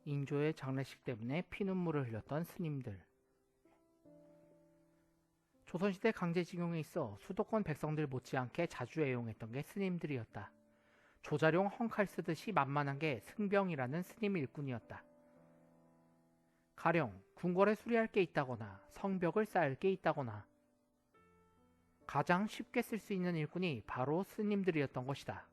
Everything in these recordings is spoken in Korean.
인조의 장례식 때문에 피눈물을 흘렸던 스님들. 조선시대 강제징용에 있어 수도권 백성들 못지않게 자주 애용했던 게 스님들이었다. 조자룡 헝칼 쓰듯이 만만한 게 승병이라는 스님 일꾼이었다. 가령 궁궐에 수리할 게 있다거나 성벽을 쌓을 게 있다거나 가장 쉽게 쓸 수 있는 일꾼이 바로 스님들이었던 것이다.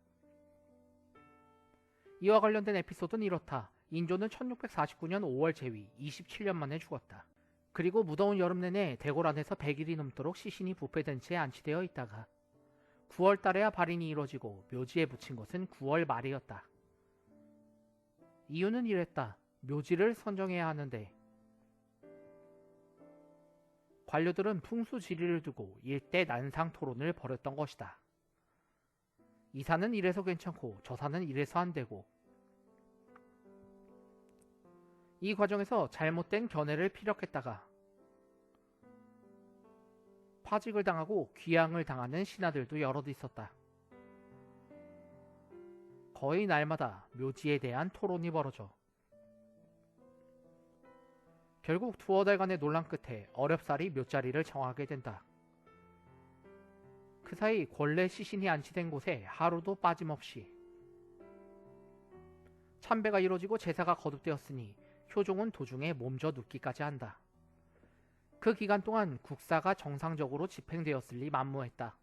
이와 관련된 에피소드는 이렇다. 인조는 1649년 5월 제위 27년 만에 죽었다. 그리고 무더운 여름 내내 대궐 안에서 100일이 넘도록 시신이 부패된 채 안치되어 있다가 9월 달에야 발인이 이뤄지고 묘지에 붙인 것은 9월 말이었다. 이유는 이랬다. 묘지를 선정해야 하는데 관료들은 풍수지리를 두고 일대 난상 토론을 벌였던 것이다. 이 산은 이래서 괜찮고 저 산은 이래서 안 되고, 이 과정에서 잘못된 견해를 피력했다가 파직을 당하고 귀양을 당하는 신하들도 여럿 있었다. 거의 날마다 묘지에 대한 토론이 벌어져 결국 두어 달간의 논란 끝에 어렵사리 묘자리를 정하게 된다. 그 사이 권례 시신이 안치된 곳에 하루도 빠짐없이 참배가 이루어지고 제사가 거듭되었으니 효종은 도중에 몸져 눕기까지 한다. 그 기간 동안 국사가 정상적으로 집행되었을 리 만무했다.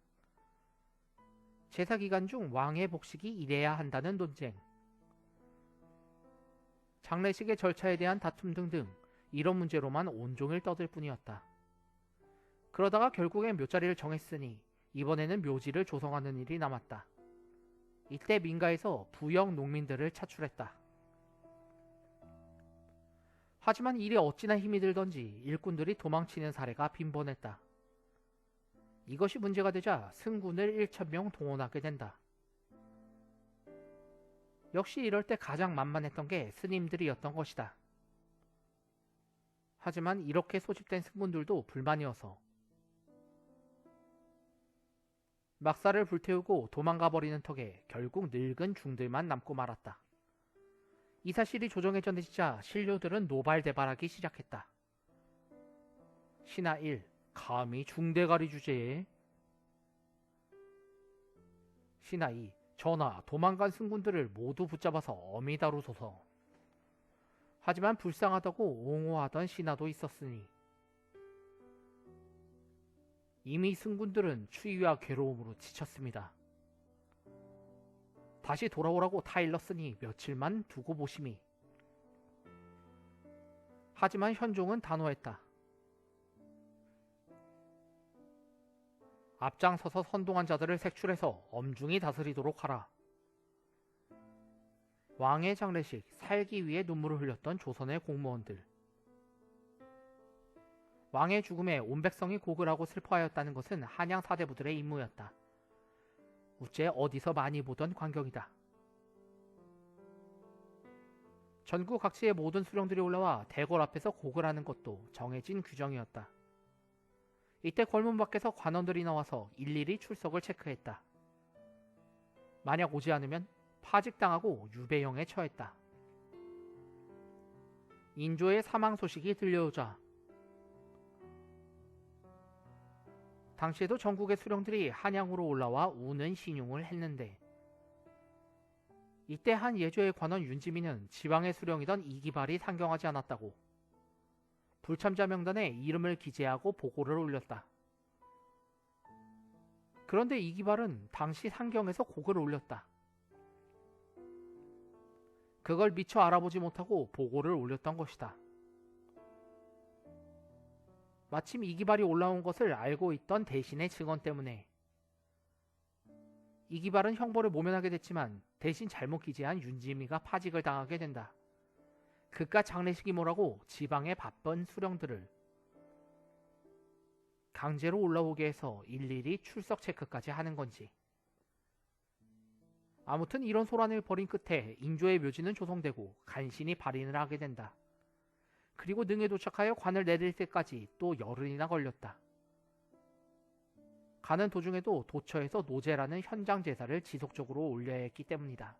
제사 기간 중 왕의 복식이 이래야 한다는 논쟁, 장례식의 절차에 대한 다툼 등등 이런 문제로만 온종일 떠들 뿐이었다. 그러다가 결국엔 묘자리를 정했으니 이번에는 묘지를 조성하는 일이 남았다. 이때 민가에서 부역 농민들을 차출했다. 하지만 일이 어찌나 힘이 들던지 일꾼들이 도망치는 사례가 빈번했다. 이것이 문제가 되자 승군을 1,000명 동원하게 된다. 역시 이럴 때 가장 만만했던 게 스님들이었던 것이다. 하지만 이렇게 소집된 승군들도 불만이어서 막사를 불태우고 도망가버리는 턱에 결국 늙은 중들만 남고 말았다. 이 사실이 조정에 전해지자 신료들은 노발대발하기 시작했다. 신하 1. 감히 중대가리 주제에. 신하 2. 전하, 도망간 승군들을 모두 붙잡아서 엄히 다루소서. 하지만 불쌍하다고 옹호하던 신하도 있었으니 이미 승군들은 추위와 괴로움으로 지쳤습니다. 다시 돌아오라고 타일렀으니 며칠만 두고 보심이. 하지만 현종은 단호했다. 앞장서서 선동한 자들을 색출해서 엄중히 다스리도록 하라. 왕의 장례식, 살기 위해 눈물을 흘렸던 조선의 공무원들. 왕의 죽음에 온 백성이 고글하고 슬퍼하였다는 것은 한양 사대부들의 임무였다. 우째 어디서 많이 보던 광경이다. 전국 각지의 모든 수령들이 올라와 대궐 앞에서 고글하는 것도 정해진 규정이었다. 이때 궐문 밖에서 관원들이 나와서 일일이 출석을 체크했다. 만약 오지 않으면 파직당하고 유배형에 처했다. 인조의 사망 소식이 들려오자 당시에도 전국의 수령들이 한양으로 올라와 우는 신용을 했는데, 이때 한 예조의 관원 윤지민은 지방의 수령이던 이기발이 상경하지 않았다고 불참자 명단에 이름을 기재하고 보고를 올렸다. 그런데 이기발은 당시 상경에서 고글을 올렸다. 그걸 미처 알아보지 못하고 보고를 올렸던 것이다. 마침 이기발이 올라온 것을 알고 있던 대신의 증언 때문에 이기발은 형벌을 모면하게 됐지만 대신 잘못 기재한 윤지미가 파직을 당하게 된다. 그깟 장례식이 뭐라고 지방의 바쁜 수령들을 강제로 올라오게 해서 일일이 출석 체크까지 하는 건지. 아무튼 이런 소란을 벌인 끝에 인조의 묘지는 조성되고 간신히 발인을 하게 된다. 그리고 능에 도착하여 관을 내릴 때까지 또 열흘이나 걸렸다. 가는 도중에도 도처에서 노제라는 현장 제사를 지속적으로 올려야 했기 때문이다.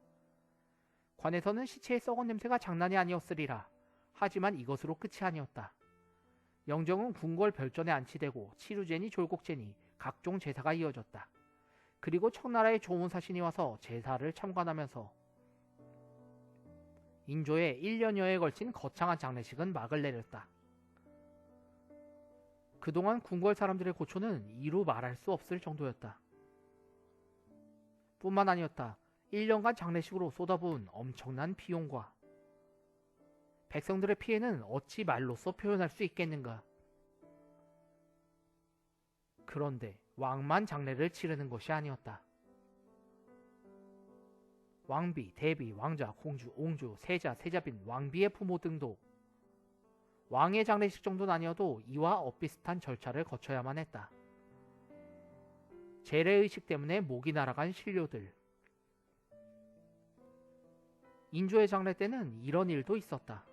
관에서는 시체의 썩은 냄새가 장난이 아니었으리라. 하지만 이것으로 끝이 아니었다. 영정은 궁궐 별전에 안치되고 치루제니 졸곡제니 각종 제사가 이어졌다. 그리고 청나라의 좋은 사신이 와서 제사를 참관하면서 인조의 1년여에 걸친 거창한 장례식은 막을 내렸다. 그동안 궁궐 사람들의 고초는 이루 말할 수 없을 정도였다. 뿐만 아니었다. 1년간 장례식으로 쏟아부은 엄청난 비용과 백성들의 피해는 어찌 말로써 표현할 수 있겠는가. 그런데 왕만 장례를 치르는 것이 아니었다. 왕비, 대비, 왕자, 공주, 옹주, 세자, 세자빈, 왕비의 부모 등도 왕의 장례식 정도는 아니어도 이와 엇비슷한 절차를 거쳐야만 했다. 재래의식 때문에 목이 날아간 신료들. 인조의 장례 때는 이런 일도 있었다.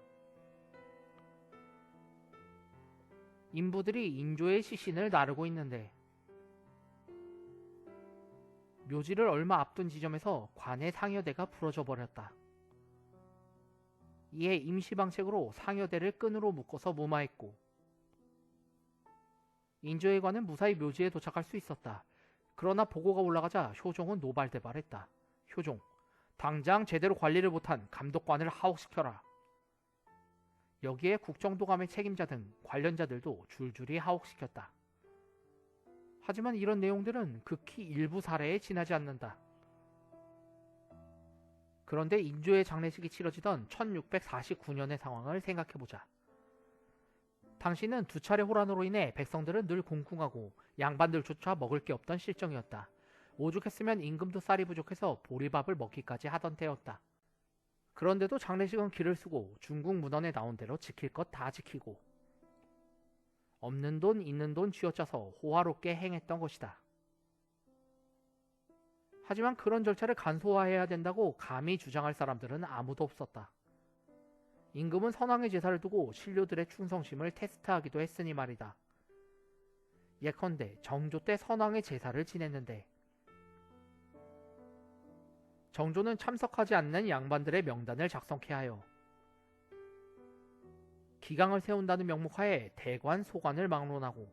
인부들이 인조의 시신을 나르고 있는데 묘지를 얼마 앞둔 지점에서 관의 상여대가 부러져 버렸다. 이에 임시방책으로 상여대를 끈으로 묶어서 무마했고 인조의 관은 무사히 묘지에 도착할 수 있었다. 그러나 보고가 올라가자 효종은 노발대발했다. 효종, 당장 제대로 관리를 못한 감독관을 하옥시켜라. 여기에 국정도감의 책임자 등 관련자들도 줄줄이 하옥시켰다. 하지만 이런 내용들은 극히 일부 사례에 지나지 않는다. 그런데 인조의 장례식이 치러지던 1649년의 상황을 생각해보자. 당시는 두 차례 호란으로 인해 백성들은 늘 공쿵하고 양반들조차 먹을 게 없던 실정이었다. 오죽했으면 임금도 쌀이 부족해서 보리밥을 먹기까지 하던 때였다. 그런데도 장례식은 길을 쓰고 중국 문헌에 나온 대로 지킬 것 다 지키고 없는 돈 있는 돈 쥐어짜서 호화롭게 행했던 것이다. 하지만 그런 절차를 간소화해야 된다고 감히 주장할 사람들은 아무도 없었다. 임금은 선왕의 제사를 두고 신료들의 충성심을 테스트하기도 했으니 말이다. 예컨대 정조 때 선왕의 제사를 지냈는데 정조는 참석하지 않는 양반들의 명단을 작성케 하여 기강을 세운다는 명목하에 대관, 소관을 막론하고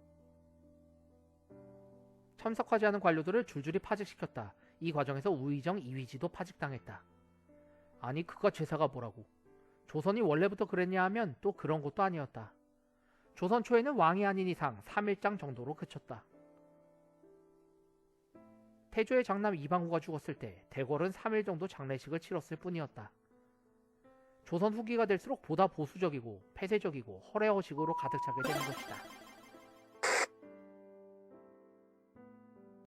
참석하지 않은 관료들을 줄줄이 파직시켰다. 이 과정에서 우의정 이휘지도 파직당했다. 아니 그가 제사가 뭐라고. 조선이 원래부터 그랬냐 하면 또 그런 것도 아니었다. 조선 초에는 왕이 아닌 이상 3일장 정도로 그쳤다. 태조의 장남 이방후가 죽었을 때 대궐은 3일 정도 장례식을 치렀을 뿐이었다. 조선 후기가 될수록 보다 보수적이고 폐쇄적이고 허례허식으로 가득 차게 되는 것이다.